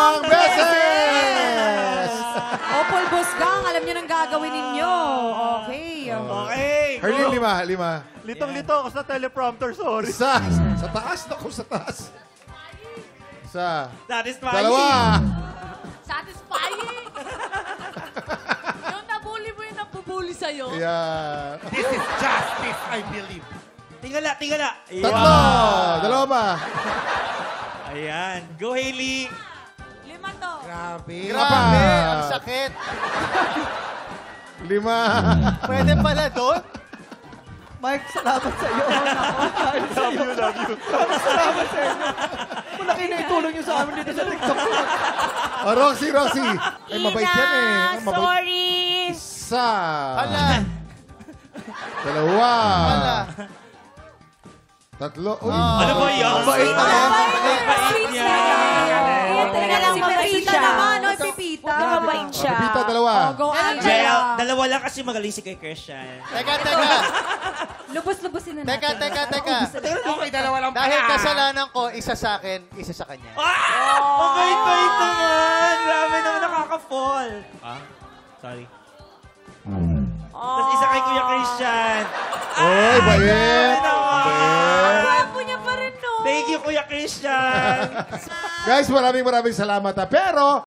5 beses! Opal Busgang, alam niyo nang gagawin ninyo. Okay. Okay. Herlin, 5. Litong-lito ako sa teleprompter, sorry. Isa. Sa taas. Naku, sa taas. Isa. Satisfying. 2. Satisfying. Yung nabully mo yung nabubully sa'yo. Ayan. This is justice, I believe. Tingala. 3. 2 pa. Ayan. Go, Hailey. 5 to. Grabe. Grabe, ang sakit. 5. Pwede pala doon? Mike, salamat sa iyo. Love you. Salamat sa inyo. Malaki na itulong niyo sa amin dito sa TikTok. Oh, Roxy. Ay, mabait yan eh. Mabait. Sorry. Isa. Hala. 2. 3. Uy. Ano ba yan? Mabait naman. Mabait niya. Yan talaga lang si Mabait Pepita siya. naman, no? Pepita. Mabait siya. Pipita, 2. Oh, go, Jaya, Angela. dalawa lang kasi magaling si kay Christian. Teka. Lubos-lubosin na natin. Teka. Okay, dalawa lang pala. Dahil kasalanan ko, isa sa akin, isa sa kanya. Mabait naman. Grabe naman nakaka-fall. Sorry. Tapos isa kay Kuya Christian. Oy, bait. Bait. Apo niya pa rin, no? Thank you, Kuya Christian. Guys, maraming salamat. Pero,